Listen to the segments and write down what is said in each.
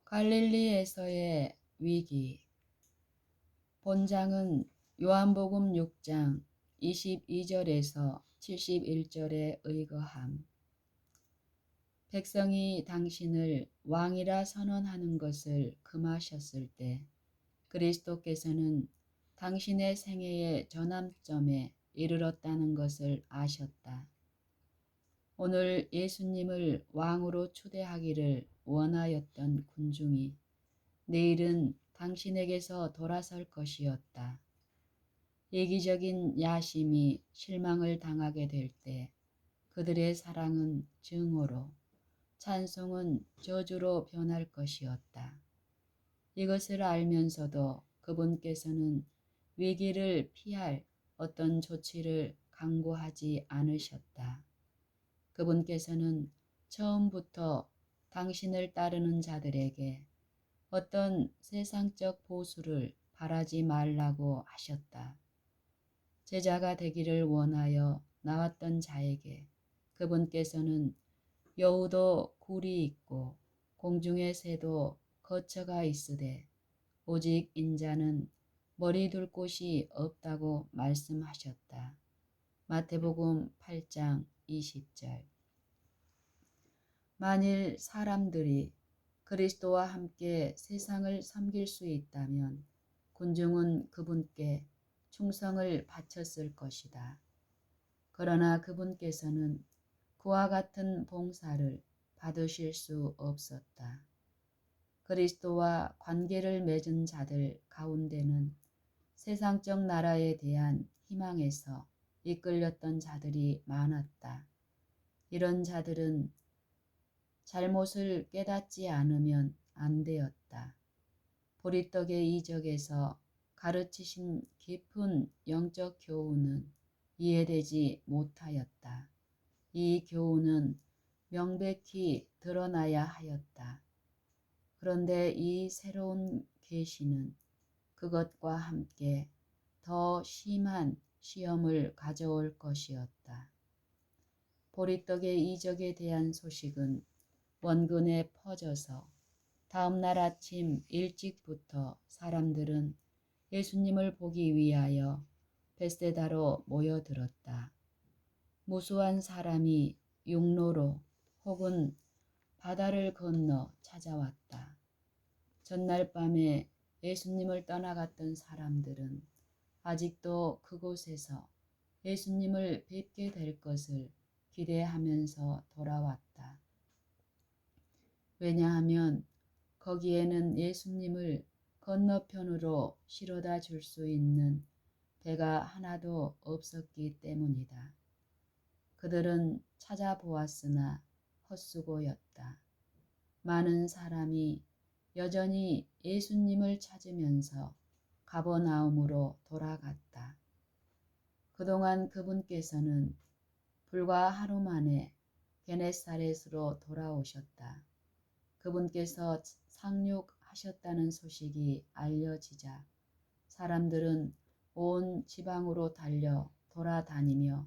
갈릴리에서의 위기. 본장은 요한복음 6장 22절에서 71절에 의거함. 백성이 당신을 왕이라 선언하는 것을 금하셨을 때 그리스도께서는 당신의 생애의 전환점에 이르렀다는 것을 아셨다. 오늘 예수님을 왕으로 초대하기를 원하였던 군중이 내일은 당신에게서 돌아설 것이었다. 이기적인 야심이 실망을 당하게 될 때 그들의 사랑은 증오로, 찬송은 저주로 변할 것이었다. 이것을 알면서도 그분께서는 위기를 피할 어떤 조치를 강구하지 않으셨다. 그분께서는 처음부터 당신을 따르는 자들에게 어떤 세상적 보수를 바라지 말라고 하셨다. 제자가 되기를 원하여 나왔던 자에게 그분께서는 여우도 굴이 있고 공중의 새도 거처가 있으되 오직 인자는 머리 둘 곳이 없다고 말씀하셨다. 마태복음 8장 20절. 만일 사람들이 그리스도와 함께 세상을 섬길 수 있다면 군중은 그분께 충성을 바쳤을 것이다. 그러나 그분께서는 그와 같은 봉사를 받으실 수 없었다. 그리스도와 관계를 맺은 자들 가운데는 세상적 나라에 대한 희망에서 이끌렸던 자들이 많았다. 이런 자들은 잘못을 깨닫지 않으면 안 되었다. 보리떡의 이적에서 가르치신 깊은 영적 교훈은 이해되지 못하였다. 이 교훈은 명백히 드러나야 하였다. 그런데 이 새로운 계시는 그것과 함께 더 심한 시험을 가져올 것이었다. 보리떡의 이적에 대한 소식은 원근에 퍼져서 다음 날 아침 일찍부터 사람들은 예수님을 보기 위하여 벳세다로 모여들었다. 무수한 사람이 육로로 혹은 바다를 건너 찾아왔다. 전날 밤에 예수님을 떠나갔던 사람들은 아직도 그곳에서 예수님을 뵙게 될 것을 기대하면서 돌아왔다. 왜냐하면 거기에는 예수님을 건너편으로 실어다 줄 수 있는 배가 하나도 없었기 때문이다. 그들은 찾아보았으나 헛수고였다. 많은 사람이 여전히 예수님을 찾으면서 가버나움으로 돌아갔다. 그동안 그분께서는 불과 하루 만에 게네사렛으로 돌아오셨다. 그분께서 상륙하셨다는 소식이 알려지자 사람들은 온 지방으로 달려 돌아다니며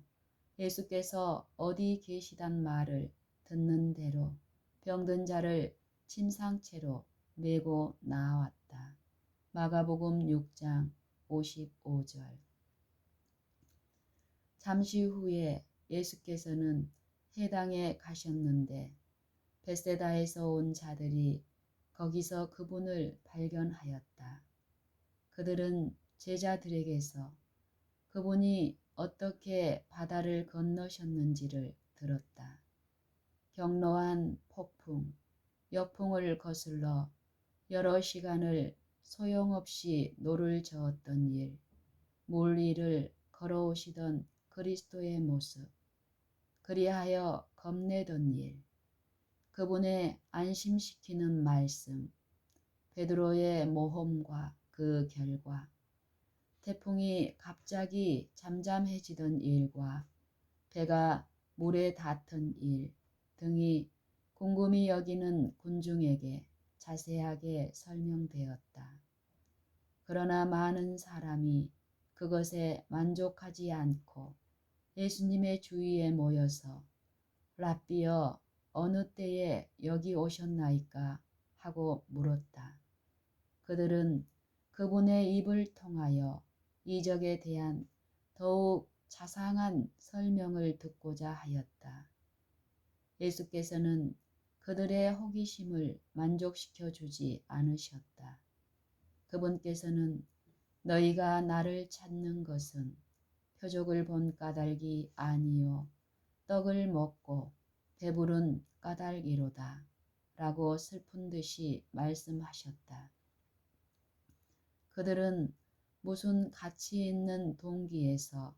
예수께서 어디 계시단 말을 듣는 대로 병든 자를 침상채로 메고 나왔다. 마가복음 6장 55절. 잠시 후에 예수께서는 해당에 가셨는데 벳세다에서 온 자들이 거기서 그분을 발견하였다. 그들은 제자들에게서 그분이 어떻게 바다를 건너셨는지를 들었다. 격로한 폭풍, 역풍을 거슬러 여러 시간을 소용없이 노를 저었던 일, 물 위를 걸어오시던 그리스도의 모습, 그리하여 겁내던 일, 그분의 안심시키는 말씀, 베드로의 모험과 그 결과, 태풍이 갑자기 잠잠해지던 일과 배가 물에 닿던 일 등이 궁금히 여기는 군중에게 자세하게 설명되었다. 그러나 많은 사람이 그것에 만족하지 않고 예수님의 주위에 모여서 랍비여 어느 때에 여기 오셨나이까 하고 물었다. 그들은 그분의 입을 통하여 이적에 대한 더욱 자상한 설명을 듣고자 하였다. 예수께서는 그들의 호기심을 만족시켜 주지 않으셨다. 그분께서는 너희가 나를 찾는 것은 표적을 본 까닭이 아니요 떡을 먹고 배부른 까닭이로다 라고 슬픈 듯이 말씀하셨다. 그들은 무슨 가치 있는 동기에서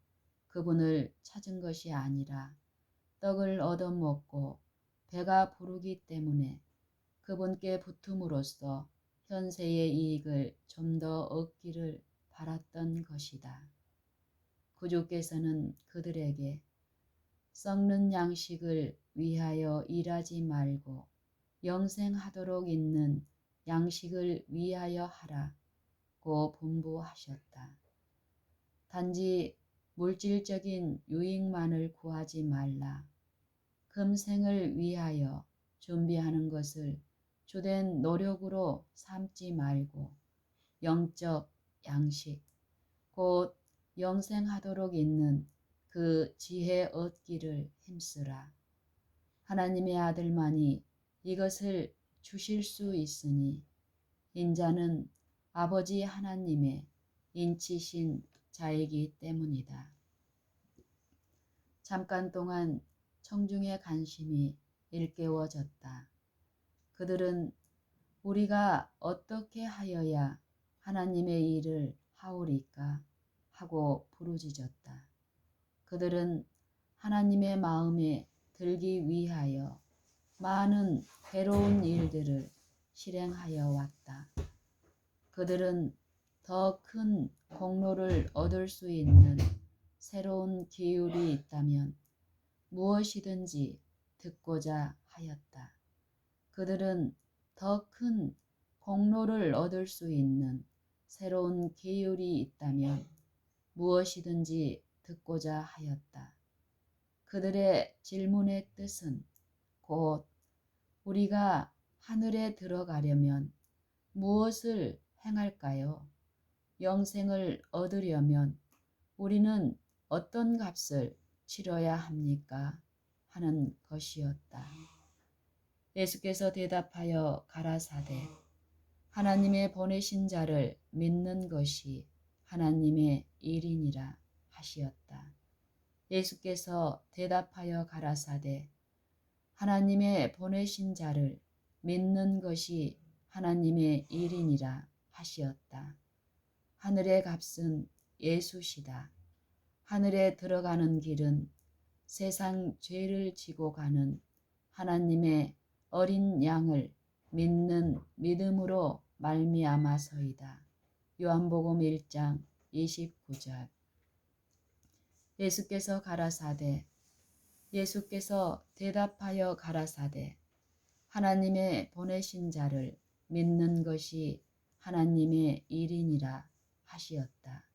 그분을 찾은 것이 아니라 떡을 얻어먹고 배가 부르기 때문에 그분께 붙음으로써 현세의 이익을 좀 더 얻기를 바랐던 것이다. 구주께서는 그들에게 썩는 양식을 위하여 일하지 말고 영생하도록 있는 양식을 위하여 하라고 분부하셨다. 단지 물질적인 유익만을 구하지 말라. 금생을 위하여 준비하는 것을 주된 노력으로 삼지 말고 영적 양식, 곧 영생하도록 있는 그 지혜 얻기를 힘쓰라. 하나님의 아들만이 이것을 주실 수 있으니 인자는 아버지 하나님의 인치신 자이기 때문이다. 잠깐 동안 청중의 관심이 일깨워졌다. 그들은 우리가 어떻게 하여야 하나님의 일을 하오리까 하고 부르짖었다. 그들은 하나님의 마음에 들기 위하여 많은 괴로운 일들을 실행하여 왔다. 그들은 더 큰 공로를 얻을 수 있는 새로운 기율이 있다면 무엇이든지 듣고자 하였다. 그들은 더 큰 공로를 얻을 수 있는 새로운 기율이 있다면 무엇이든지 듣고자 하였다. 그들의 질문의 뜻은 곧 우리가 하늘에 들어가려면 무엇을 행할까요? 영생을 얻으려면 우리는 어떤 값을 치러야 합니까? 하는 것이었다. 예수께서 대답하여 가라사대 하나님의 보내신 자를 믿는 것이 하나님의 일이니라 하시었다. 예수께서 대답하여 가라사대 하나님의 보내신 자를 믿는 것이 하나님의 일이니라 하시었다. 하늘의 값은 예수시다. 하늘에 들어가는 길은 세상 죄를 지고 가는 하나님의 어린 양을 믿는 믿음으로 말미암아서이다. 요한복음 1장 29절. 예수께서 대답하여 가라사대 하나님의 보내신 자를 믿는 것이 하나님의 일이니라 하시었다.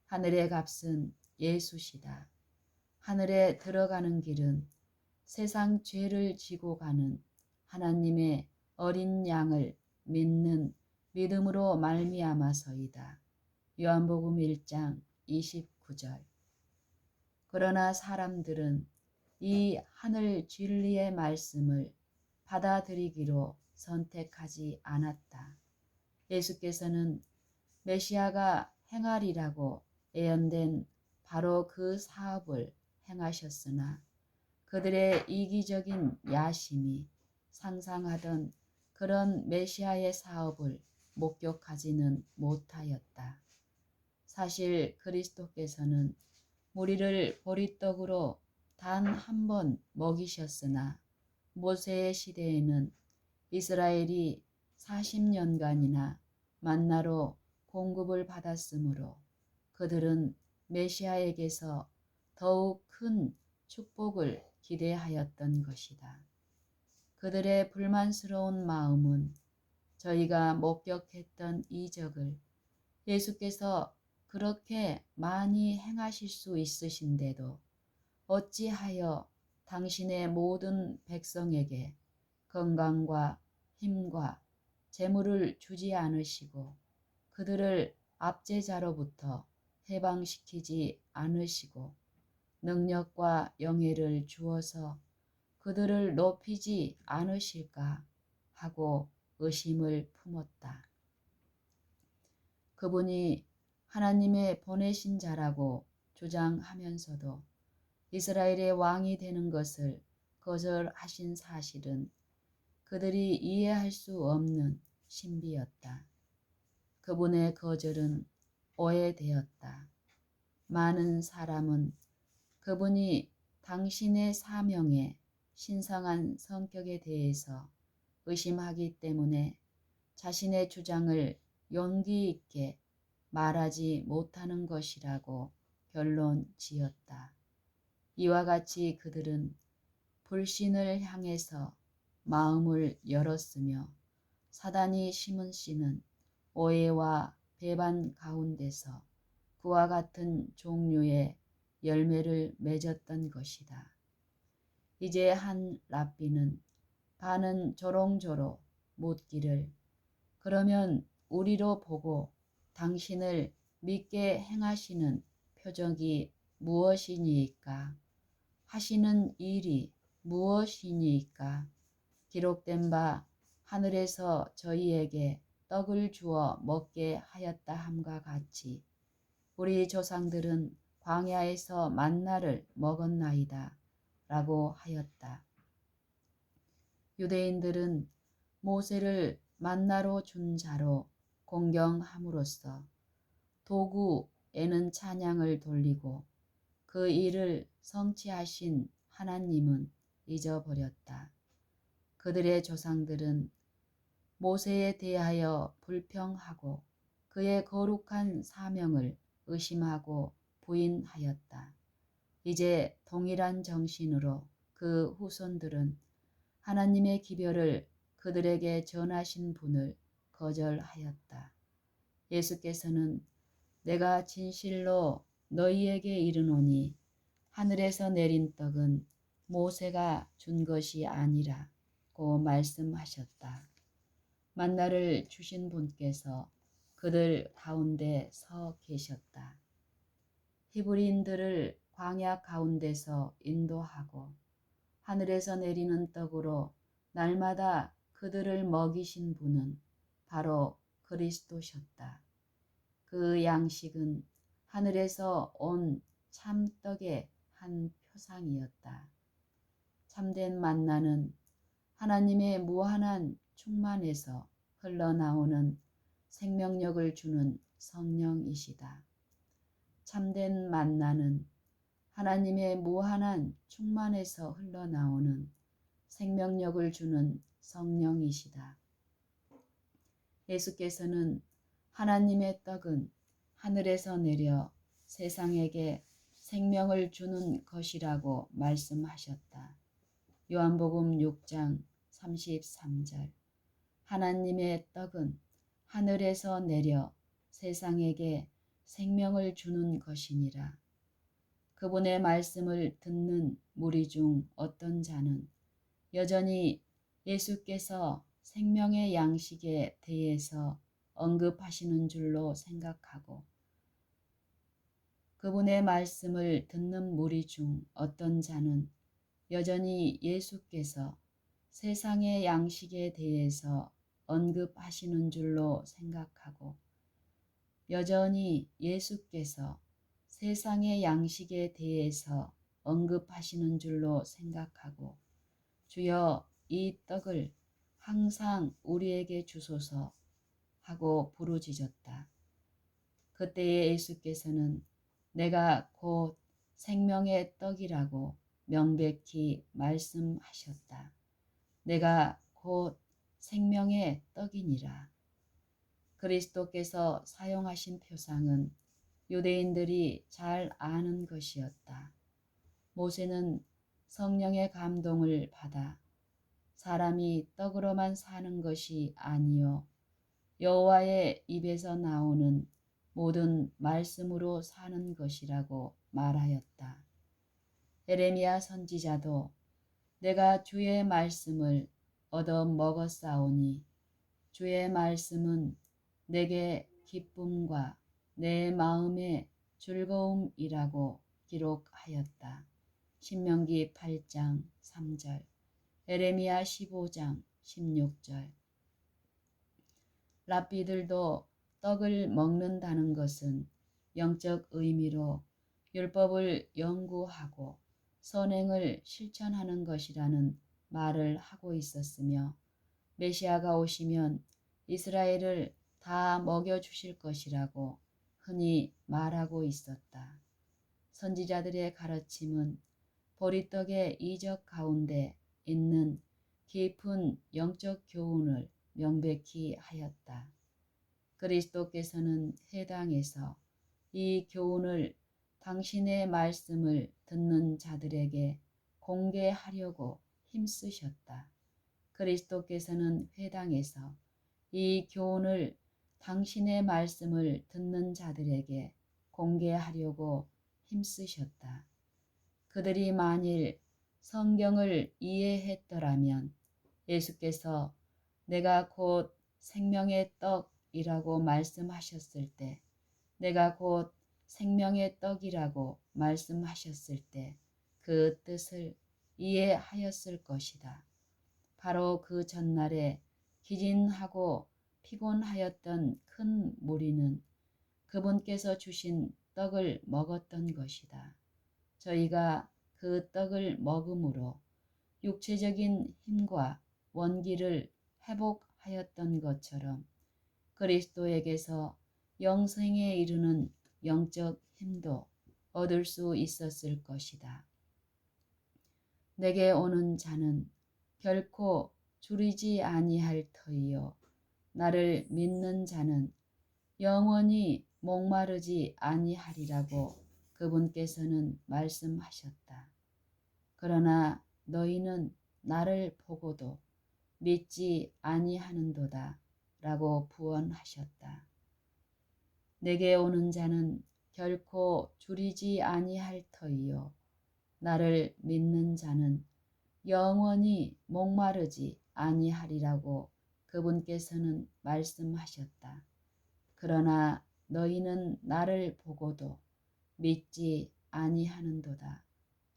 하늘의 값은 예수시다. 하늘에 들어가는 길은 세상 죄를 지고 가는 하나님의 어린 양을 믿는 믿음으로 말미암아서이다. 요한복음 1장 29절. 그러나 사람들은 이 하늘 진리의 말씀을 받아들이기로 선택하지 않았다. 예수께서는 메시아가 행하리라고 예언된 바로 그 사업을 행하셨으나 그들의 이기적인 야심이 상상하던 그런 메시아의 사업을 목격하지는 못하였다. 사실 그리스도께서는 우리를 보리떡으로 단 한 번 먹이셨으나 모세의 시대에는 이스라엘이 40년간이나 만나로 공급을 받았으므로 그들은 메시아에게서 더욱 큰 축복을 기대하였던 것이다. 그들의 불만스러운 마음은 저희가 목격했던 이적을 예수께서 그렇게 많이 행하실 수 있으신데도 어찌하여 당신의 모든 백성에게 건강과 힘과 재물을 주지 않으시고 그들을 압제자로부터 해방시키지 않으시고 능력과 영예를 주어서 그들을 높이지 않으실까 하고 의심을 품었다. 그분이 하나님의 보내신 자라고 주장하면서도 이스라엘의 왕이 되는 것을 거절하신 사실은 그들이 이해할 수 없는 신비였다. 그분의 거절은 오해되었다. 많은 사람은 그분이 당신의 사명의 신성한 성격에 대해서 의심하기 때문에 자신의 주장을 용기 있게 말하지 못하는 것이라고 결론 지었다. 이와 같이 그들은 불신을 향해서 마음을 열었으며 사단이 심은 씨는 오해와 배반 가운데서 그와 같은 종류의 열매를 맺었던 것이다. 이제 한 랍비는 반은 조롱조로 묻기를 그러면 우리로 보고 당신을 믿게 행하시는 표적이 무엇이니까? 하시는 일이 무엇이니까? 기록된 바 하늘에서 저희에게 떡을 주어 먹게 하였다 함과 같이 우리 조상들은 광야에서 만나를 먹었나이다 라고 하였다. 유대인들은 모세를 만나로 준 자로 공경함으로써 도구에는 찬양을 돌리고 그 일을 성취하신 하나님은 잊어버렸다. 그들의 조상들은 모세에 대하여 불평하고 그의 거룩한 사명을 의심하고 부인하였다. 이제 동일한 정신으로 그 후손들은 하나님의 기별을 그들에게 전하신 분을 거절하였다. 예수께서는 내가 진실로 너희에게 이르노니 하늘에서 내린 떡은 모세가 준 것이 아니라고 말씀하셨다. 만나를 주신 분께서 그들 가운데 서 계셨다. 히브리인들을 광야 가운데서 인도하고 하늘에서 내리는 떡으로 날마다 그들을 먹이신 분은 바로 그리스도셨다. 그 양식은 하늘에서 온 참떡의 한 표상이었다. 참된 만나는 하나님의 무한한 충만에서 흘러나오는 생명력을 주는 성령이시다. 참된 만나는 하나님의 무한한 충만에서 흘러나오는 생명력을 주는 성령이시다. 예수께서는 하나님의 떡은 하늘에서 내려 세상에게 생명을 주는 것이라고 말씀하셨다. 요한복음 6장 33절 하나님의 떡은 하늘에서 내려 세상에게 생명을 주는 것이니라. 그분의 말씀을 듣는 무리 중 어떤 자는 여전히 예수께서 생명의 양식에 대해서 언급하시는 줄로 생각하고 그분의 말씀을 듣는 무리 중 어떤 자는 여전히 예수께서 세상의 양식에 대해서 언급하시는 줄로 생각하고 여전히 예수께서 세상의 양식에 대해서 언급하시는 줄로 생각하고 주여 이 떡을 항상 우리에게 주소서 하고 부르짖었다. 그때에 예수께서는 내가 곧 생명의 떡이라고 명백히 말씀하셨다. 내가 곧 생명의 떡이니라. 그리스도께서 사용하신 표상은 유대인들이 잘 아는 것이었다. 모세는 성령의 감동을 받아 사람이 떡으로만 사는 것이 아니요 여호와의 입에서 나오는 모든 말씀으로 사는 것이라고 말하였다. 에레미야 선지자도 내가 주의 말씀을 얻어 먹었사오니 주의 말씀은 내게 기쁨과 내 마음의 즐거움이라고 기록하였다. 신명기 8장 3절, 에레미야 15장 16절. 랍비들도 떡을 먹는다는 것은 영적 의미로 율법을 연구하고 선행을 실천하는 것이라는 말을 하고 있었으며, 메시아가 오시면 이스라엘을 다 먹여주실 것이라고 흔히 말하고 있었다. 선지자들의 가르침은 보리떡의 이적 가운데 있는 깊은 영적 교훈을 명백히 하였다. 그리스도께서는 회당에서 이 교훈을 당신의 말씀을 듣는 자들에게 공개하려고 힘쓰셨다. 그리스도께서는 회당에서 이 교훈을 당신의 말씀을 듣는 자들에게 공개하려고 힘쓰셨다. 그들이 만일 성경을 이해했더라면 예수께서 내가 곧 생명의 떡이라고 말씀하셨을 때, 내가 곧 생명의 떡이라고 말씀하셨을 때 그 뜻을 이해하였을 것이다. 바로 그 전날에 기진하고 피곤하였던 큰 무리는 그분께서 주신 떡을 먹었던 것이다. 저희가 그 떡을 먹음으로 육체적인 힘과 원기를 회복하였던 것처럼 그리스도에게서 영생에 이르는 영적 힘도 얻을 수 있었을 것이다. 내게 오는 자는 결코 줄이지 아니할 터이요, 나를 믿는 자는 영원히 목마르지 아니하리라고 그분께서는 말씀하셨다. 그러나 너희는 나를 보고도 믿지 아니하는도다 라고 부언하셨다. 내게 오는 자는 결코 줄이지 아니할 터이요, 나를 믿는 자는 영원히 목마르지 아니하리라고 그분께서는 말씀하셨다. 그러나 너희는 나를 보고도 믿지 아니하는도다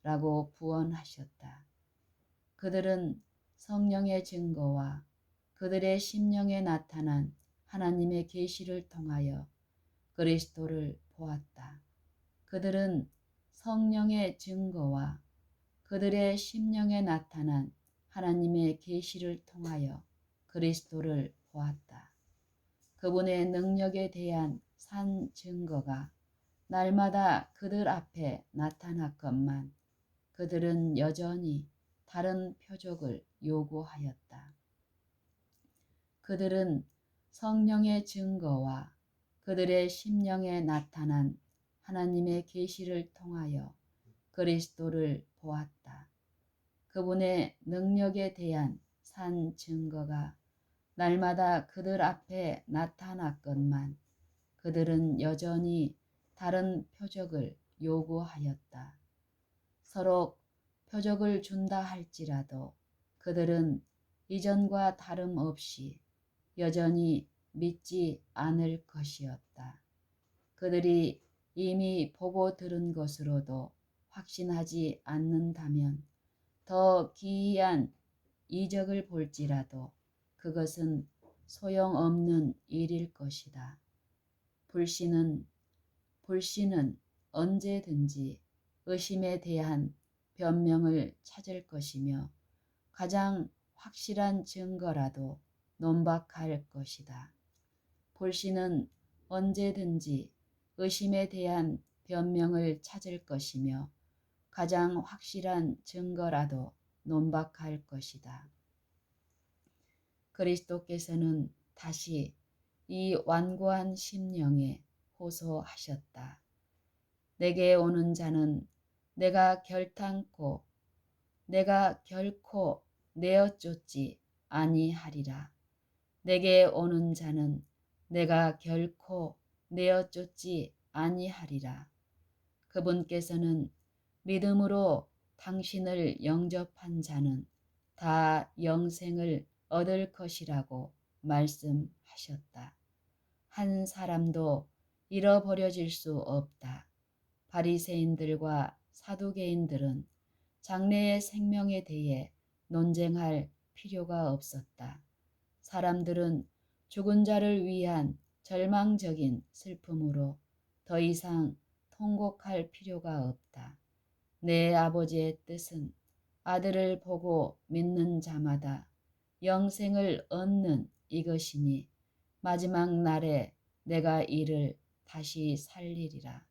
라고 부언하셨다. 그들은 성령의 증거와 그들의 심령에 나타난 하나님의 계시를 통하여 그리스도를 보았다. 그들은 성령의 증거와 그들의 심령에 나타난 하나님의 계시를 통하여 그리스도를 보았다. 그분의 능력에 대한 산 증거가 날마다 그들 앞에 나타났건만 그들은 여전히 다른 표적을 요구하였다. 그들은 성령의 증거와 그들의 심령에 나타난 하나님의 계시를 통하여 그리스도를 보았다. 그분의 능력에 대한 산 증거가 날마다 그들 앞에 나타났건만 그들은 여전히 다른 표적을 요구하였다. 서로 표적을 준다 할지라도 그들은 이전과 다름없이 여전히 믿지 않을 것이었다. 그들이 이미 보고 들은 것으로도 확신하지 않는다면 더 기이한 이적을 볼지라도 그것은 소용없는 일일 것이다. 불신은 언제든지 의심에 대한 변명을 찾을 것이며 가장 확실한 증거라도 논박할 것이다. 불신은 언제든지 의심에 대한 변명을 찾을 것이며 가장 확실한 증거라도 논박할 것이다. 그리스도께서는 다시 이 완고한 심령에 호소하셨다. 내게 오는 자는 내가 결코 내어 쫓지 아니하리라. 내게 오는 자는 내가 결코 내어 쫓지 아니하리라. 그분께서는 믿음으로 당신을 영접한 자는 다 영생을 얻을 것이라고 말씀하셨다. 한 사람도 잃어버려질 수 없다. 바리새인들과 사두개인들은 장래의 생명에 대해 논쟁할 필요가 없었다. 사람들은 죽은 자를 위한 절망적인 슬픔으로 더 이상 통곡할 필요가 없다. 내 아버지의 뜻은 아들을 보고 믿는 자마다 영생을 얻는 이것이니 마지막 날에 내가 이를 다시 살리리라.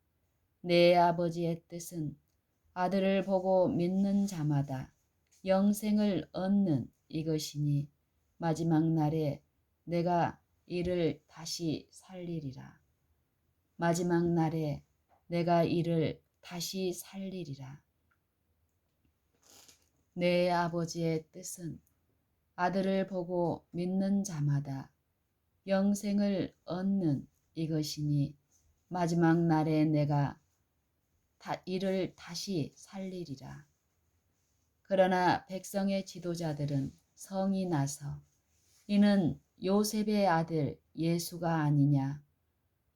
내 아버지의 뜻은 아들을 보고 믿는 자마다 영생을 얻는 이것이니 마지막 날에 내가 이를 다시 살리리라. 마지막 날에 내가 이를 다시 살리리라. 내 아버지의 뜻은 아들을 보고 믿는 자마다 영생을 얻는 이것이니 마지막 날에 내가 이를 다시 살리리라. 그러나 백성의 지도자들은 성이 나서 이는 요셉의 아들 예수가 아니냐.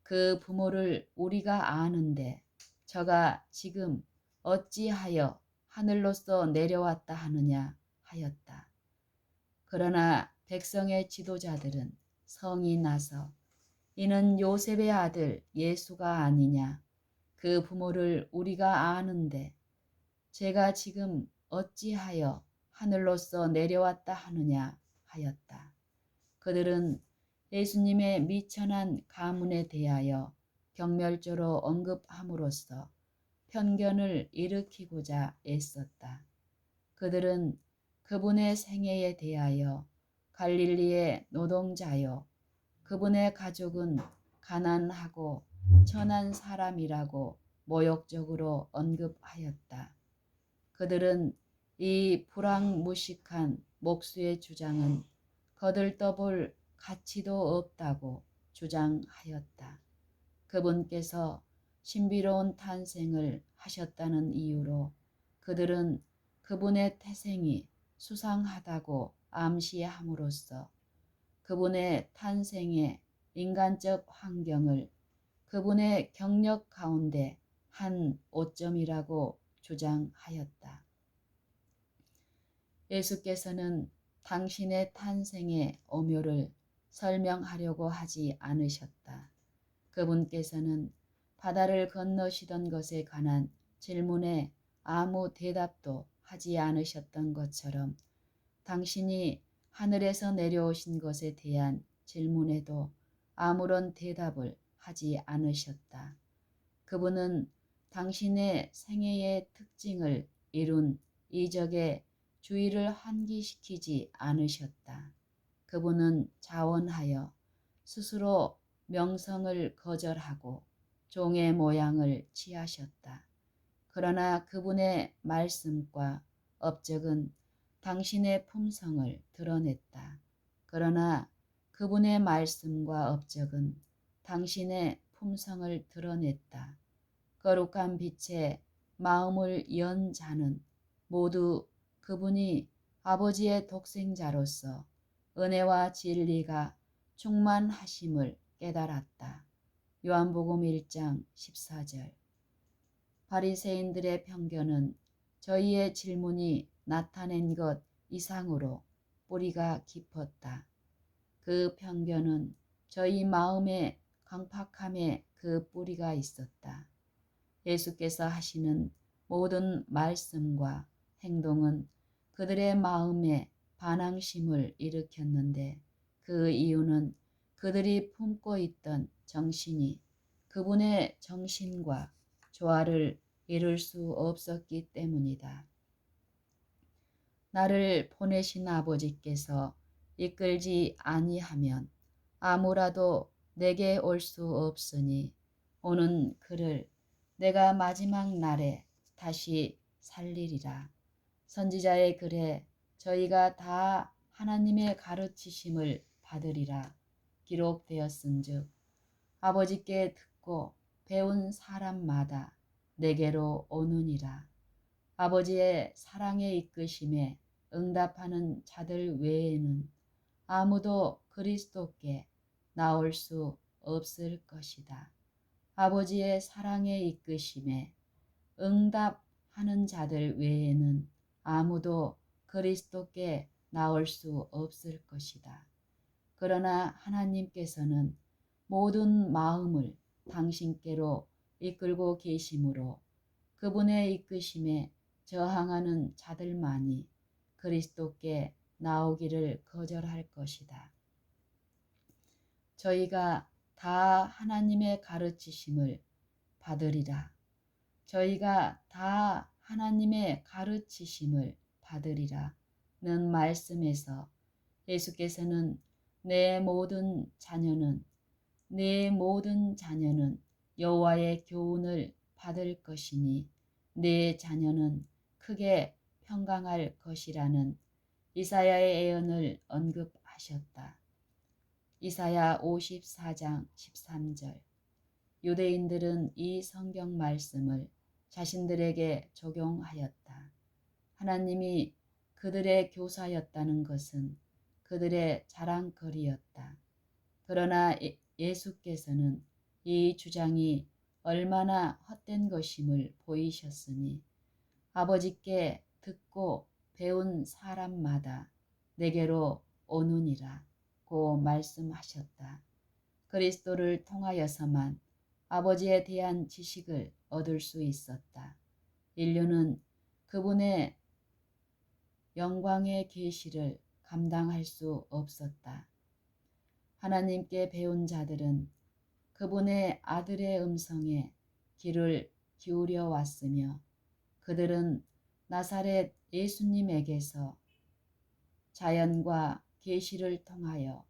그 부모를 우리가 아는데 저가 지금 어찌하여 하늘로서 내려왔다 하느냐 하였다. 그러나 백성의 지도자들은 성이 나서 이는 요셉의 아들 예수가 아니냐. 그 부모를 우리가 아는데 제가 지금 어찌하여 하늘로서 내려왔다 하느냐 하였다. 그들은 예수님의 미천한 가문에 대하여 경멸조로 언급함으로써 편견을 일으키고자 애썼다. 그들은 그분의 생애에 대하여 갈릴리의 노동자요, 그분의 가족은 가난하고 천한 사람이라고 모욕적으로 언급하였다. 그들은 이 불황무식한 목수의 주장은 거들떠볼 가치도 없다고 주장하였다. 그분께서 신비로운 탄생을 하셨다는 이유로 그들은 그분의 태생이 수상하다고 암시함으로써 그분의 탄생의 인간적 환경을 그분의 경력 가운데 한 오점이라고 주장하였다. 예수께서는 당신의 탄생의 오묘를 설명하려고 하지 않으셨다. 그분께서는 바다를 건너시던 것에 관한 질문에 아무 대답도 하지 않으셨던 것처럼 당신이 하늘에서 내려오신 것에 대한 질문에도 아무런 대답을 하지 않으셨다. 그분은 당신의 생애의 특징을 이룬 이적에 주의를 환기시키지 않으셨다. 그분은 자원하여 스스로 명성을 거절하고 종의 모양을 취하셨다. 그러나 그분의 말씀과 업적은 당신의 품성을 드러냈다. 그러나 그분의 말씀과 업적은 당신의 품성을 드러냈다. 거룩한 빛에 마음을 연 자는 모두 그분이 아버지의 독생자로서 은혜와 진리가 충만하심을 깨달았다. 요한복음 1장 14절. 바리새인들의 편견은 저희의 질문이 나타낸 것 이상으로 뿌리가 깊었다. 그 편견은 저희 마음의 강팍함에 그 뿌리가 있었다. 예수께서 하시는 모든 말씀과 행동은 그들의 마음에 반항심을 일으켰는데 그 이유는 그들이 품고 있던 정신이 그분의 정신과 조화를 이룰 수 없었기 때문이다. 나를 보내신 아버지께서 이끌지 아니하면 아무라도 내게 올 수 없으니 오는 그를 내가 마지막 날에 다시 살리리라. 선지자의 글에 저희가 다 하나님의 가르치심을 받으리라 기록되었은즉 아버지께 듣고 배운 사람마다 내게로 오느니라. 아버지의 사랑의 이끄심에 응답하는 자들 외에는 아무도 그 그리스도께 나올 수 없을 것이다. 아버지의 사랑의 이끄심에 응답하는 자들 외에는 아무도 그리스도께 나올 수 없을 것이다. 그러나 하나님께서는 모든 마음을 당신께로 이끌고 계심으로 그분의 이끄심에 저항하는 자들만이 그리스도께 나오기를 거절할 것이다. 저희가 다 하나님의 가르치심을 받으리라. 저희가 다 하나님의 가르치심을 받으리라. 는 말씀에서 예수께서는 내 모든 자녀는 여호와의 교훈을 받을 것이니 내 자녀는 크게 평강할 것이라는 이사야의 예언을 언급하셨다. 이사야 54장 13절. 유대인들은 이 성경 말씀을 자신들에게 적용하였다. 하나님이 그들의 교사였다는 것은 그들의 자랑거리였다. 그러나 예수께서는 이 주장이 얼마나 헛된 것임을 보이셨으니 아버지께 듣고 배운 사람마다 내게로 오느니라 고 말씀하셨다. 그리스도를 통하여서만 아버지에 대한 지식을 얻을 수 있었다. 인류는 그분의 영광의 계시를 감당할 수 없었다. 하나님께 배운 자들은 그분의 아들의 음성에 귀를 기울여 왔으며 그들은 나사렛 예수님에게서 자연과 계시를 통하여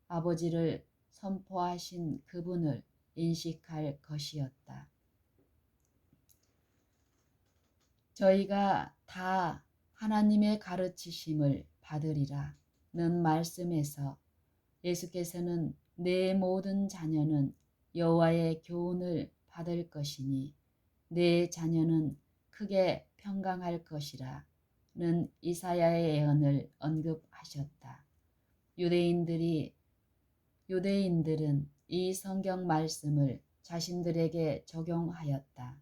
아버지를 선포하신 그분을 인식할 것이었다. 저희가 다 하나님의 가르치심을 받으리라 는 말씀에서 예수께서는 내 모든 자녀는 여호와의 교훈을 받을 것이니 내 자녀는 크게 평강할 것이라 는 이사야의 예언을 언급하셨다. 유대인들은 이 성경 말씀을 자신들에게 적용하였다.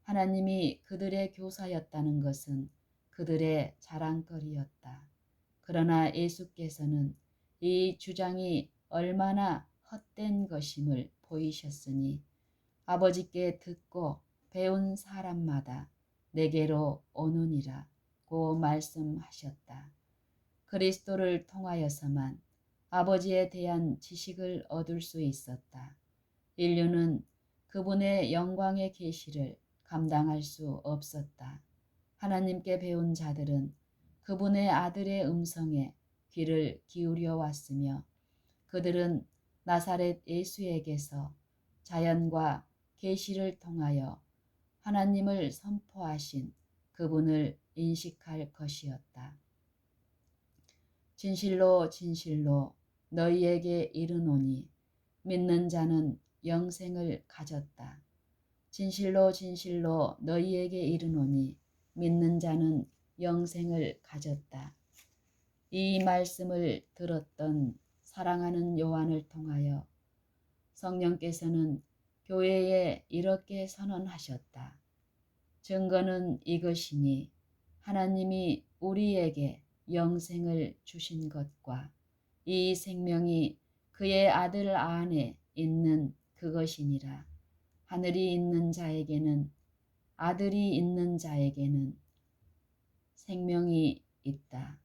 하나님이 그들의 교사였다는 것은 그들의 자랑거리였다. 그러나 예수께서는 이 주장이 얼마나 헛된 것임을 보이셨으니 아버지께 듣고 배운 사람마다 내게로 오느니라 고 말씀하셨다. 그리스도를 통하여서만 아버지에 대한 지식을 얻을 수 있었다. 인류는 그분의 영광의 계시를 감당할 수 없었다. 하나님께 배운 자들은 그분의 아들의 음성에 귀를 기울여 왔으며 그들은 나사렛 예수에게서 자연과 계시를 통하여 하나님을 선포하신 그분을 인식할 것이었다. 진실로 진실로 너희에게 이르노니 믿는 자는 영생을 가졌다. 진실로 진실로 너희에게 이르노니 믿는 자는 영생을 가졌다. 이 말씀을 들었던 사랑하는 요한을 통하여 성령께서는 교회에 이렇게 선언하셨다. 증거는 이것이니 하나님이 우리에게 영생을 주신 것과 이 생명이 그의 아들 안에 있는 그것이니라. 하늘이 있는 자에게는 아들이 있는 자에게는 생명이 있다.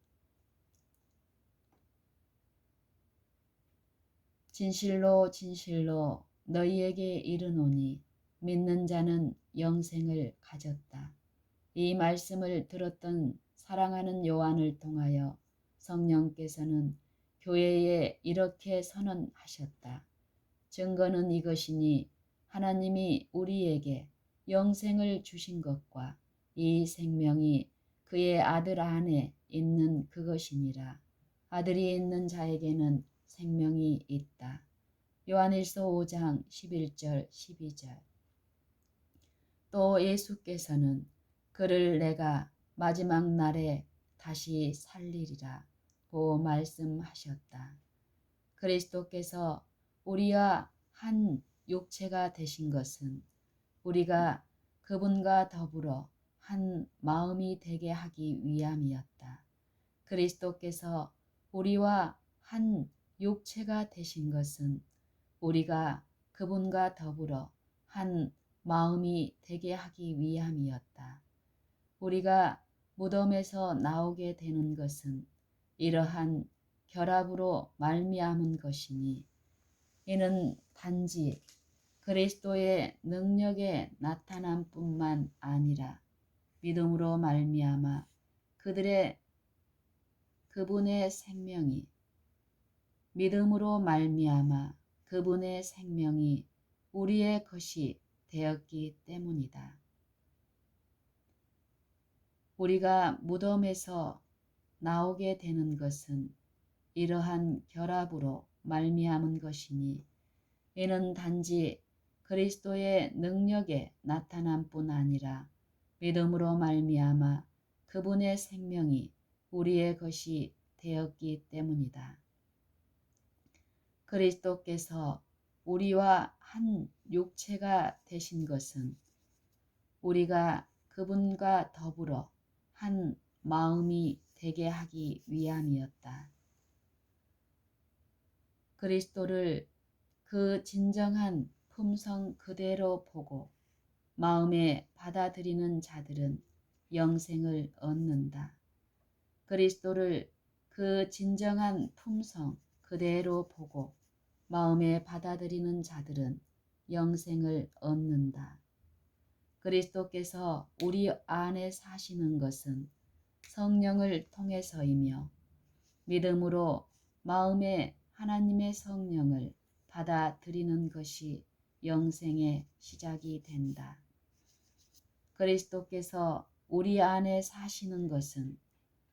진실로 진실로 너희에게 이르노니 믿는 자는 영생을 가졌다. 이 말씀을 들었던 사랑하는 요한을 통하여 성령께서는 교회에 이렇게 선언하셨다. 증거는 이것이니 하나님이 우리에게 영생을 주신 것과 이 생명이 그의 아들 안에 있는 그것이니라. 아들이 있는 자에게는 생명이 있다. 요한일서 5장 11절 12절. 또 예수께서는 그를 내가 마지막 날에 다시 살리리라 고 말씀하셨다. 그리스도께서 우리와 한 육체가 되신 것은 우리가 그분과 더불어 한 마음이 되게 하기 위함이었다. 그리스도께서 우리와 한 육체가 되신 것은 우리가 그분과 더불어 한 마음이 되게 하기 위함이었다. 우리가 무덤에서 나오게 되는 것은 이러한 결합으로 말미암은 것이니 이는 단지 그리스도의 능력의 나타남뿐만 아니라 믿음으로 말미암아 그분의 생명이 믿음으로 말미암아 그분의 생명이 우리의 것이 되었기 때문이다. 우리가 무덤에서 나오게 되는 것은 이러한 결합으로 말미암은 것이니 이는 단지 그리스도의 능력의 나타남뿐 아니라 믿음으로 말미암아 그분의 생명이 우리의 것이 되었기 때문이다. 그리스도께서 우리와 한 육체가 되신 것은 우리가 그분과 더불어 한 마음이 되게 하기 위함이었다. 그리스도를 그 진정한 품성 그대로 보고 마음에 받아들이는 자들은 영생을 얻는다. 그리스도를 그 진정한 품성 그대로 보고 마음에 받아들이는 자들은 영생을 얻는다. 그리스도께서 우리 안에 사시는 것은 성령을 통해서이며 믿음으로 마음에 하나님의 성령을 받아들이는 것이 영생의 시작이 된다. 그리스도께서 우리 안에 사시는 것은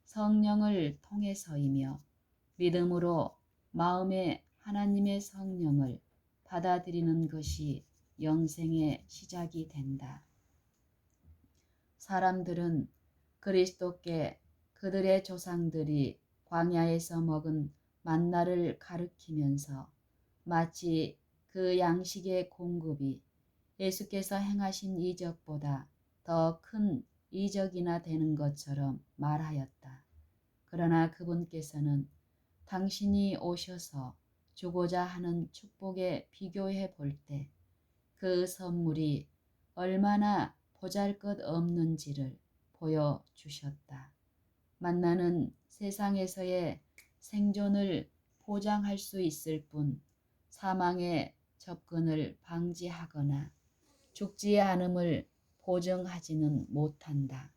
성령을 통해서이며 믿음으로 마음에 하나님의 성령을 받아들이는 것이 영생의 시작이 된다. 사람들은 그리스도께 그들의 조상들이 광야에서 먹은 만나를 가리키면서 마치 그 양식의 공급이 예수께서 행하신 이적보다 더 큰 이적이나 되는 것처럼 말하였다. 그러나 그분께서는 당신이 오셔서 주고자 하는 축복에 비교해 볼 때 그 선물이 얼마나 보잘것없는지를 보여주셨다. 만나는 세상에서의 생존을 보장할 수 있을 뿐 사망의 접근을 방지하거나 죽지 않음을 보증하지는 못한다.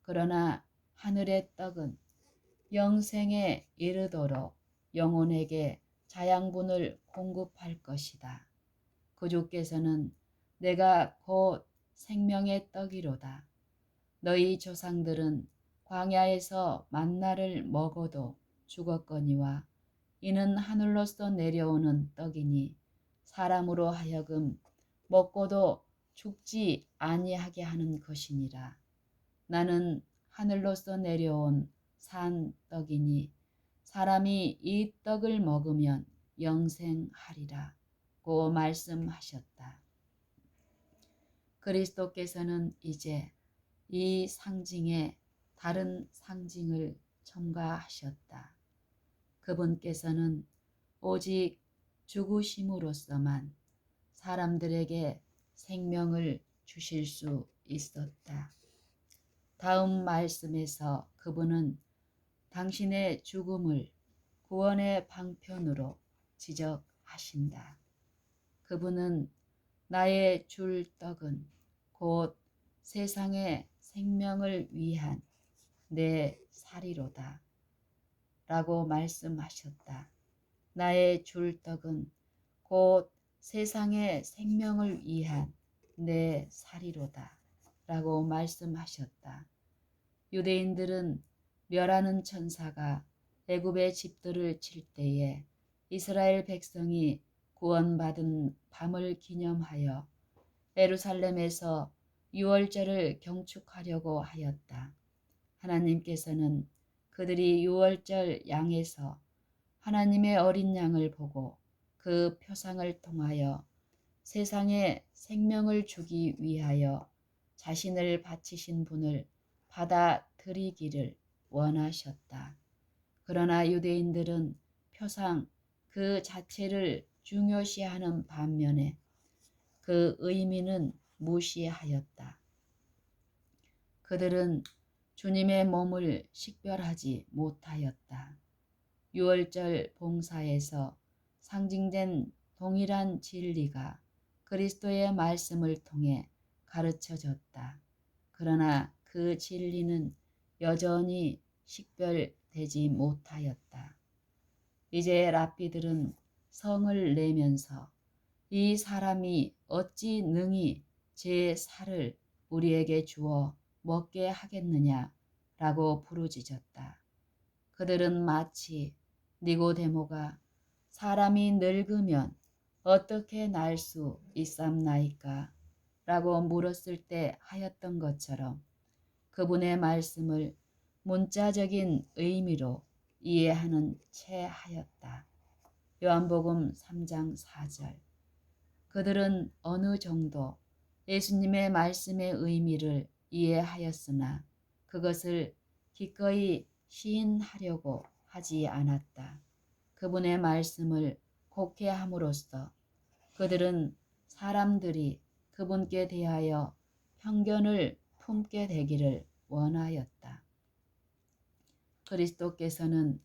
그러나 하늘의 떡은 영생에 이르도록 영혼에게 자양분을 공급할 것이다. 그 주께서는 내가 곧 생명의 떡이로다. 너희 조상들은 광야에서 만나를 먹어도 죽었거니와 이는 하늘로서 내려오는 떡이니 사람으로 하여금 먹고도 죽지 아니하게 하는 것이니라. 나는 하늘로서 내려온 산 떡이니 사람이 이 떡을 먹으면 영생하리라 고 말씀하셨다. 그리스도께서는 이제 이 상징에 다른 상징을 첨가하셨다. 그분께서는 오직 죽으심으로써만 사람들에게 생명을 주실 수 있었다. 다음 말씀에서 그분은 당신의 죽음을 구원의 방편으로 지적하신다. 그분은 나의 줄 떡은 곧 세상의 생명을 위한 내 살이로다 라고 말씀하셨다. 나의 줄 떡은 곧 세상의 생명을 위한 내 살이로다 라고 말씀하셨다. 유대인들은 멸하는 천사가 애굽의 집들을 칠 때에 이스라엘 백성이 구원받은 밤을 기념하여 예루살렘에서 유월절을 경축하려고 하였다. 하나님께서는 그들이 유월절 양에서 하나님의 어린 양을 보고 그 표상을 통하여 세상에 생명을 주기 위하여 자신을 바치신 분을 받아들이기를 원하셨다. 그러나 유대인들은 표상 그 자체를 중요시하는 반면에 그 의미는 무시하였다. 그들은 주님의 몸을 식별하지 못하였다. 유월절 봉사에서 상징된 동일한 진리가 그리스도의 말씀을 통해 가르쳐졌다. 그러나 그 진리는 여전히 식별되지 못하였다. 이제 랍비들은 성을 내면서 이 사람이 어찌 능히 제 살을 우리에게 주어 먹게 하겠느냐 라고 부르짖었다. 그들은 마치 니고데모가 사람이 늙으면 어떻게 날 수 있삼나이까 라고 물었을 때 하였던 것처럼 그분의 말씀을 문자적인 의미로 이해하는 채 하였다. 요한복음 3장 4절. 그들은 어느 정도 예수님의 말씀의 의미를 이해하였으나 그것을 기꺼이 시인하려고 하지 않았다. 그분의 말씀을 곡해함으로써 그들은 사람들이 그분께 대하여 편견을 품게 되기를 원하였다. 그리스도께서는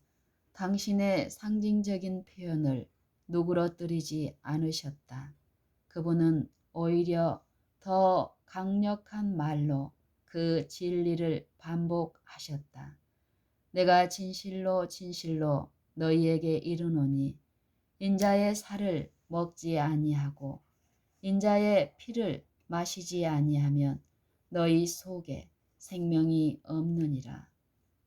당신의 상징적인 표현을 누그러뜨리지 않으셨다. 그분은 오히려 더 강력한 말로 그 진리를 반복하셨다. 내가 진실로 진실로 너희에게 이르노니 인자의 살을 먹지 아니하고 인자의 피를 마시지 아니하면 너희 속에 생명이 없느니라.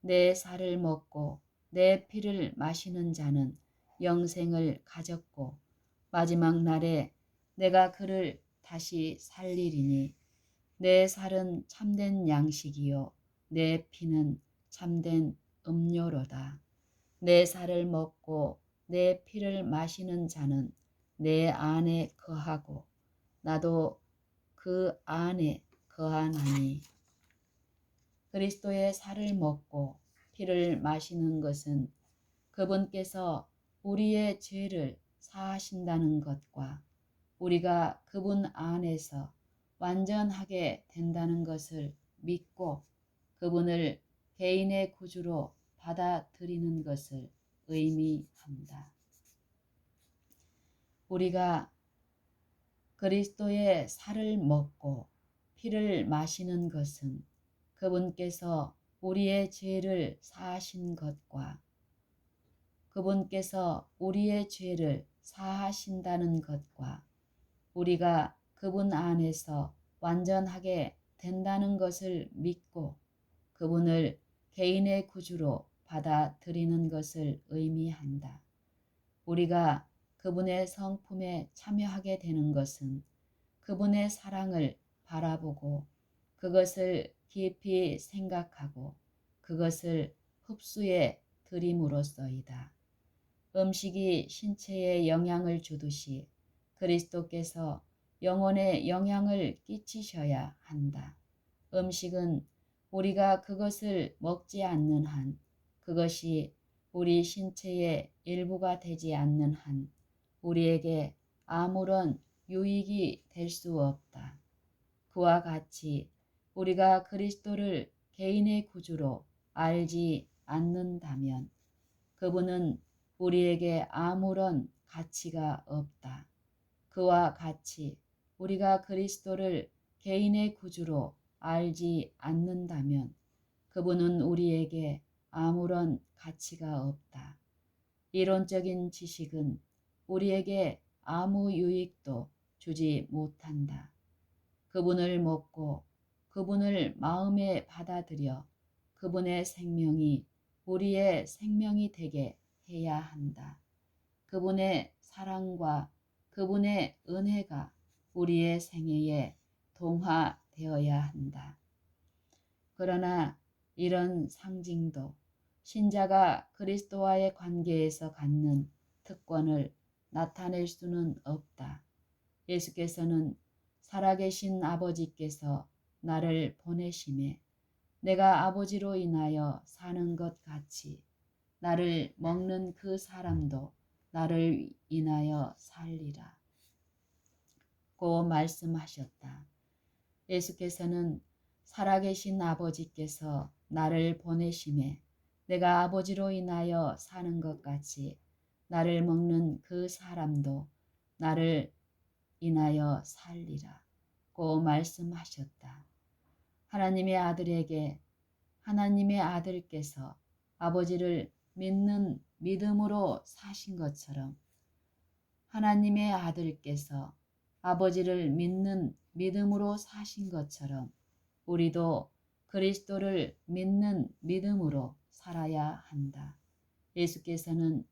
내 살을 먹고 내 피를 마시는 자는 영생을 가졌고 마지막 날에 내가 그를 다시 살리리니 내 살은 참된 양식이요 내 피는 참된 음료로다. 내 살을 먹고 내 피를 마시는 자는 내 안에 거하고 나도 그 안에 거하나니. 그리스도의 살을 먹고 피를 마시는 것은 그분께서 우리의 죄를 사하신다는 것과 우리가 그분 안에서 완전하게 된다는 것을 믿고 그분을 개인의 구주로 받아들이는 것을 의미한다. 우리가 그리스도의 살을 먹고 피를 마시는 것은 그분께서 우리의 죄를 사하신 것과 그분께서 우리의 죄를 사하신다는 것과 우리가 그분 안에서 완전하게 된다는 것을 믿고 그분을 개인의 구주로 받아들이는 것을 의미한다. 우리가 그분의 성품에 참여하게 되는 것은 그분의 사랑을 바라보고 그것을 깊이 생각하고 그것을 흡수해 들임으로써이다. 음식이 신체에 영향을 주듯이 그리스도께서 영혼에 영향을 끼치셔야 한다. 음식은 우리가 그것을 먹지 않는 한, 그것이 우리 신체의 일부가 되지 않는 한, 우리에게 아무런 유익이 될 수 없다. 그와 같이 우리가 그리스도를 개인의 구주로 알지 않는다면 그분은 우리에게 아무런 가치가 없다. 그와 같이 우리가 그리스도를 개인의 구주로 알지 않는다면 그분은 우리에게 아무런 가치가 없다. 이론적인 지식은 우리에게 아무 유익도 주지 못한다. 그분을 먹고 그분을 마음에 받아들여 그분의 생명이 우리의 생명이 되게 해야 한다. 그분의 사랑과 그분의 은혜가 우리의 생애에 동화되어야 한다. 그러나 이런 상징도 신자가 그리스도와의 관계에서 갖는 특권을 나타낼 수는 없다. 예수께서는 살아계신 아버지께서 나를 보내심에 내가 아버지로 인하여 사는 것 같이 나를 먹는 그 사람도 나를 인하여 살리라 고 말씀하셨다. 예수께서는 살아계신 아버지께서 나를 보내심에 내가 아버지로 인하여 사는 것 같이 나를 먹는 그 사람도 나를 인하여 살리라 고 말씀하셨다. 하나님의 아들에게 하나님의 아들께서 아버지를 믿는 믿음으로 사신 것처럼 하나님의 아들께서 아버지를 믿는 믿음으로 사신 것처럼 우리도 그리스도를 믿는 믿음으로 살아야 한다. 예수께서는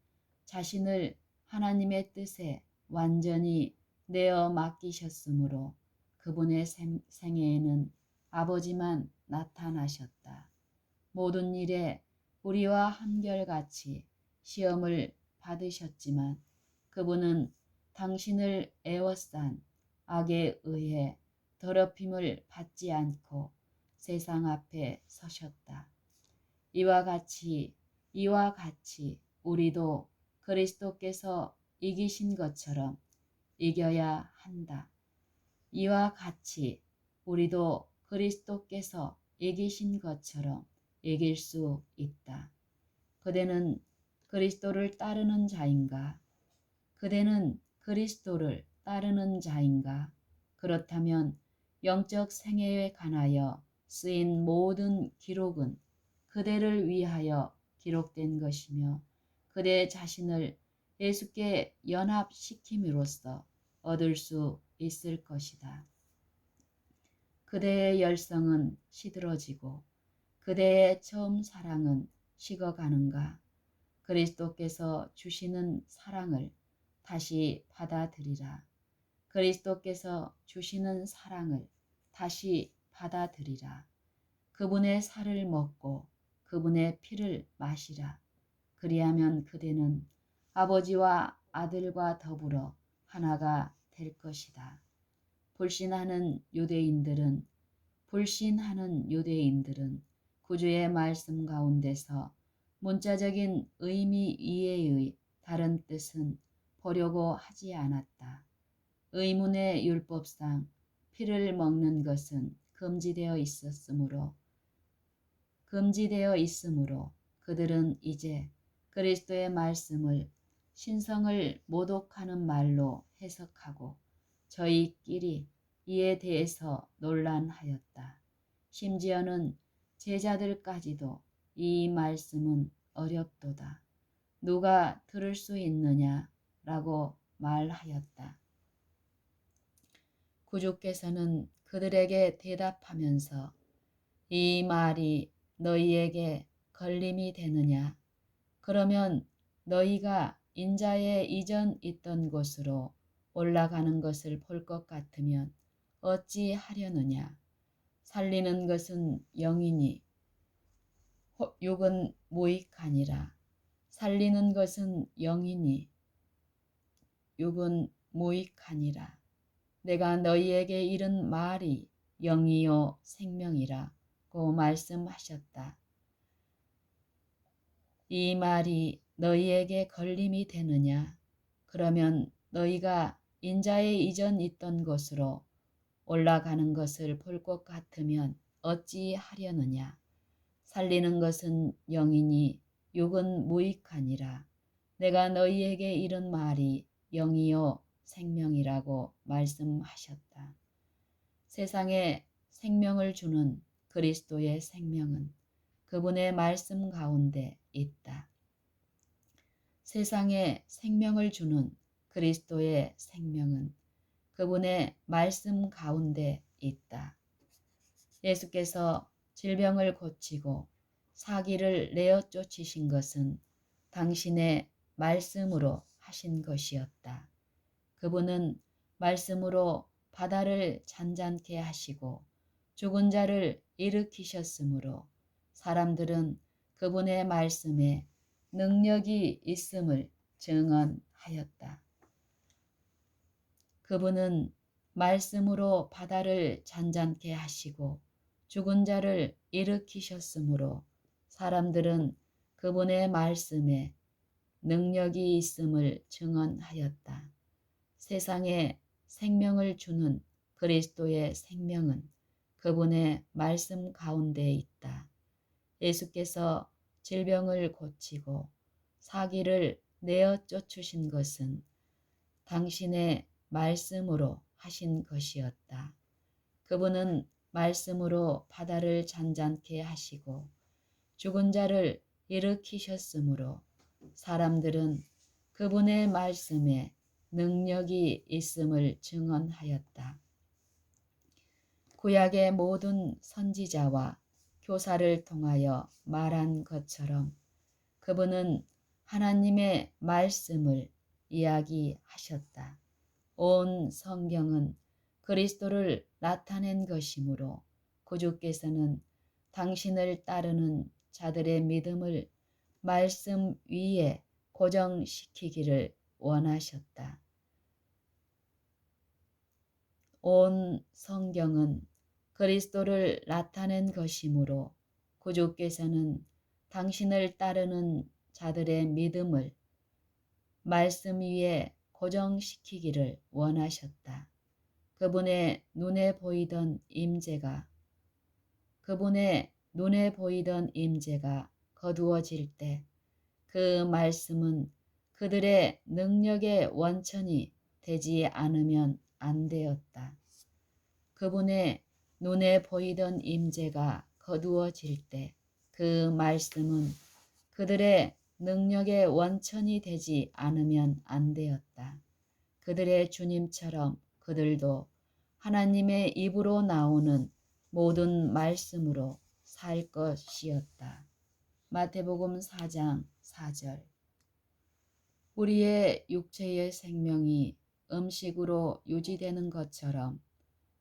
자신을 하나님의 뜻에 완전히 내어 맡기셨으므로 그분의 생애에는 아버지만 나타나셨다. 모든 일에 우리와 한결같이 시험을 받으셨지만 그분은 당신을 애워싼 악에 의해 더럽힘을 받지 않고 세상 앞에 서셨다. 이와 같이 우리도 그리스도께서 이기신 것처럼 이겨야 한다. 이와 같이 우리도 그리스도께서 이기신 것처럼 이길 수 있다. 그대는 그리스도를 따르는 자인가? 그대는 그리스도를 따르는 자인가? 그렇다면 영적 생애에 관하여 쓰인 모든 기록은 그대를 위하여 기록된 것이며 그대 자신을 예수께 연합시킴으로써 얻을 수 있을 것이다. 그대의 열성은 시들어지고 그대의 처음 사랑은 식어가는가? 그리스도께서 주시는 사랑을 다시 받아들이라. 그리스도께서 주시는 사랑을 다시 받아들이라. 그분의 살을 먹고 그분의 피를 마시라. 그리하면 그대는 아버지와 아들과 더불어 하나가 될 것이다. 불신하는 유대인들은 구주의 말씀 가운데서 문자적인 의미 이외의 다른 뜻은 보려고 하지 않았다. 의문의 율법상 피를 먹는 것은 금지되어 있으므로 그들은 이제 그리스도의 말씀을 신성을 모독하는 말로 해석하고 저희끼리 이에 대해서 논란하였다. 심지어는 제자들까지도 이 말씀은 어렵도다. 누가 들을 수 있느냐라고 말하였다. 구주께서는 그들에게 대답하면서 이 말이 너희에게 걸림이 되느냐? 그러면 너희가 인자의 이전 있던 곳으로 올라가는 것을 볼 것 같으면 어찌 하려느냐? 살리는 것은 영이니 육은 무익하니라. 살리는 것은 영이니 육은 무익하니라. 내가 너희에게 이른 말이 영이요 생명이라고 말씀하셨다. 이 말이 너희에게 걸림이 되느냐? 그러면 너희가 인자의 이전 있던 곳으로 올라가는 것을 볼 것 같으면 어찌 하려느냐? 살리는 것은 영이니 육은 무익하니라. 내가 너희에게 이른 말이 영이요 생명이라고 말씀하셨다. 세상에 생명을 주는 그리스도의 생명은 그분의 말씀 가운데 있다. 세상에 생명을 주는 그리스도의 생명은 그분의 말씀 가운데 있다. 예수께서 질병을 고치고 사기를 내어 쫓으신 것은 당신의 말씀으로 하신 것이었다. 그분은 말씀으로 바다를 잔잔케 하시고 죽은 자를 일으키셨으므로 사람들은 그분의 말씀에 능력이 있음을 증언하였다. 그분은 말씀으로 바다를 잔잔케 하시고 죽은 자를 일으키셨으므로 사람들은 그분의 말씀에 능력이 있음을 증언하였다. 세상에 생명을 주는 그리스도의 생명은 그분의 말씀 가운데 있다. 예수께서 질병을 고치고 사기를 내어 쫓으신 것은 당신의 말씀으로 하신 것이었다. 그분은 말씀으로 바다를 잔잔케 하시고 죽은 자를 일으키셨으므로 사람들은 그분의 말씀에 능력이 있음을 증언하였다. 구약의 모든 선지자와 교사를 통하여 말한 것처럼 그분은 하나님의 말씀을 이야기하셨다. 온 성경은 그리스도를 나타낸 것이므로 구주께서는 당신을 따르는 자들의 믿음을 말씀 위에 고정시키기를 원하셨다. 온 성경은 그리스도를 나타낸 것이므로 구주께서는 당신을 따르는 자들의 믿음을 말씀 위에 고정시키기를 원하셨다. 그분의 눈에 보이던 임재가 거두어질 때 그 말씀은 그들의 능력의 원천이 되지 않으면 안 되었다. 그분의 눈에 보이던 임재가 거두어질 때 그 말씀은 그들의 능력의 원천이 되지 않으면 안 되었다. 그들의 주님처럼 그들도 하나님의 입으로 나오는 모든 말씀으로 살 것이었다. 마태복음 4장 4절. 우리의 육체의 생명이 음식으로 유지되는 것처럼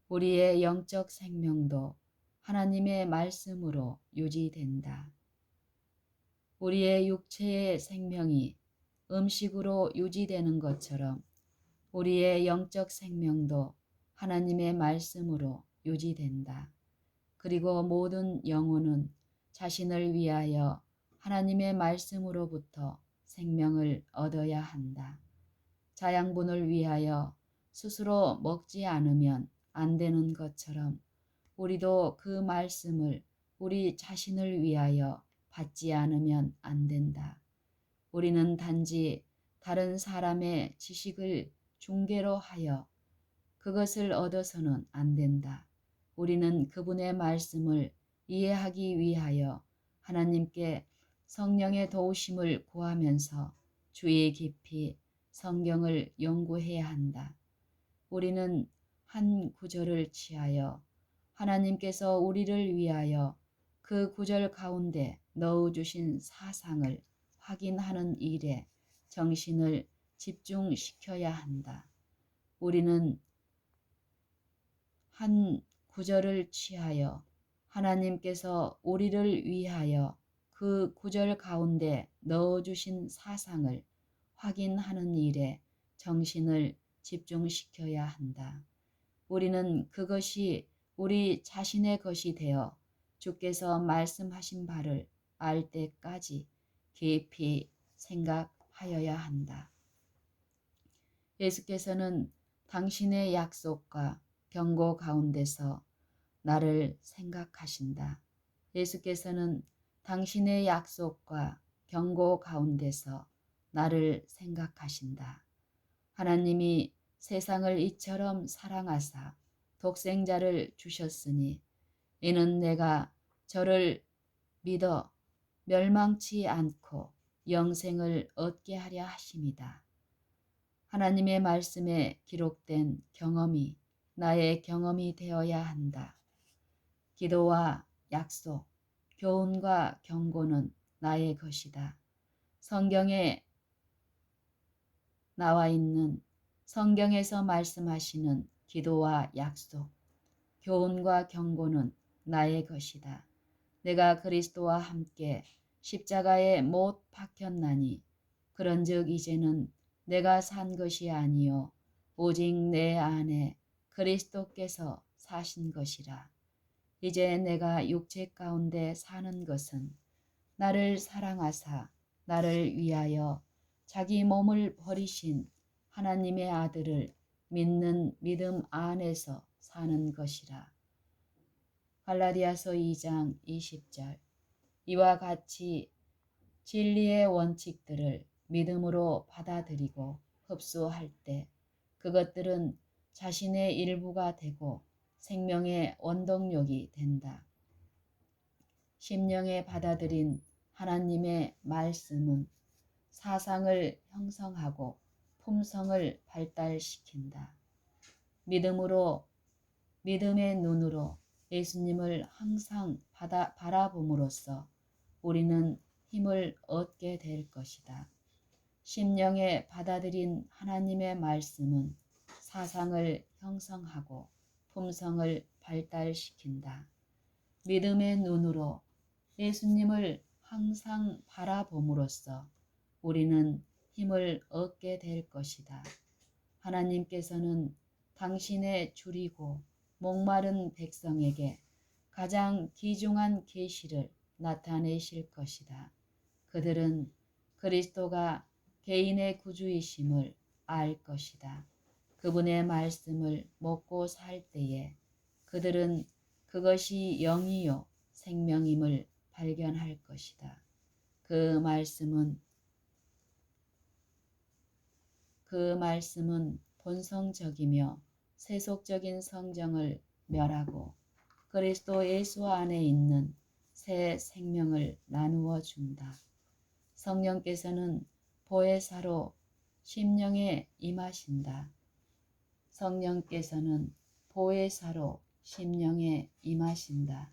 우리의 영적 생명도 하나님의 말씀으로 유지된다. 우리의 육체의 생명이 음식으로 유지되는 것처럼 우리의 영적 생명도 하나님의 말씀으로 유지된다. 그리고 모든 영혼은 자신을 위하여 하나님의 말씀으로부터 생명을 얻어야 한다. 자양분을 위하여 스스로 먹지 않으면 안 되는 것처럼 우리도 그 말씀을 우리 자신을 위하여 받지 않으면 안 된다. 우리는 단지 다른 사람의 지식을 중개로 하여 그것을 얻어서는 안 된다. 우리는 그분의 말씀을 이해하기 위하여 하나님께 성령의 도우심을 구하면서 주의 깊이 성경을 연구해야 한다. 우리는 한 구절을 취하여 하나님께서 우리를 위하여 그 구절 가운데 넣어주신 사상을 확인하는 일에 정신을 집중시켜야 한다. 우리는 한 구절을 취하여 하나님께서 우리를 위하여 그 구절 가운데 넣어주신 사상을 확인하는 일에 정신을 집중시켜야 한다. 우리는 그것이 우리 자신의 것이 되어 주께서 말씀하신 바를 알 때까지 깊이 생각하여야 한다. 예수께서는 당신의 약속과 경고 가운데서 나를 생각하신다. 예수께서는 당신의 약속과 경고 가운데서 나를 생각하신다. 하나님이 세상을 이처럼 사랑하사 독생자를 주셨으니 이는 내가 저를 믿어 멸망치 않고 영생을 얻게 하려 하심이다. 하나님의 말씀에 기록된 경험이 나의 경험이 되어야 한다. 기도와 약속, 교훈과 경고는 나의 것이다. 성경에 나와 있는 성경에서 말씀하시는 기도와 약속, 교훈과 경고는 나의 것이다. 내가 그리스도와 함께 십자가에 못 박혔나니 그런즉 이제는 내가 산 것이 아니요 오직 내 안에 그리스도께서 사신 것이라. 이제 내가 육체 가운데 사는 것은 나를 사랑하사 나를 위하여 자기 몸을 버리신 하나님의 아들을 믿는 믿음 안에서 사는 것이라. 갈라디아서 2장 20절. 이와 같이 진리의 원칙들을 믿음으로 받아들이고 흡수할 때 그것들은 자신의 일부가 되고 생명의 원동력이 된다. 심령에 받아들인 하나님의 말씀은 사상을 형성하고 품성을 발달시킨다. 믿음의 눈으로 예수님을 항상 바라봄으로써 우리는 힘을 얻게 될 것이다. 심령에 받아들인 하나님의 말씀은 사상을 형성하고 품성을 발달시킨다. 믿음의 눈으로 예수님을 항상 바라봄으로써 우리는 힘을 얻게 될 것이다. 하나님께서는 당신의 줄이고 목마른 백성에게 가장 귀중한 계시를 나타내실 것이다. 그들은 그리스도가 개인의 구주이심을 알 것이다. 그분의 말씀을 먹고 살 때에 그들은 그것이 영이요 생명임을 발견할 것이다. 그 말씀은 본성적이며 세속적인 성정을 멸하고 그리스도 예수 안에 있는 새 생명을 나누어 준다. 성령께서는 보혜사로 심령에 임하신다. 성령께서는 보혜사로 심령에 임하신다.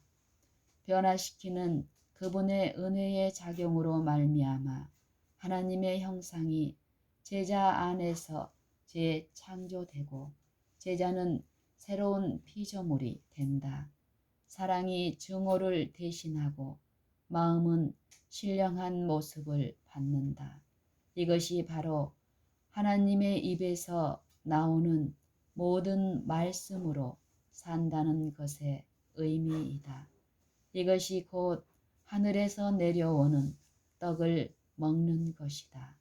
변화시키는 그분의 은혜의 작용으로 말미암아 하나님의 형상이 제자 안에서 재창조되고 제자는 새로운 피조물이 된다. 사랑이 증오를 대신하고 마음은 신령한 모습을 받는다. 이것이 바로 하나님의 입에서 나오는 모든 말씀으로 산다는 것의 의미이다. 이것이 곧 하늘에서 내려오는 떡을 먹는 것이다.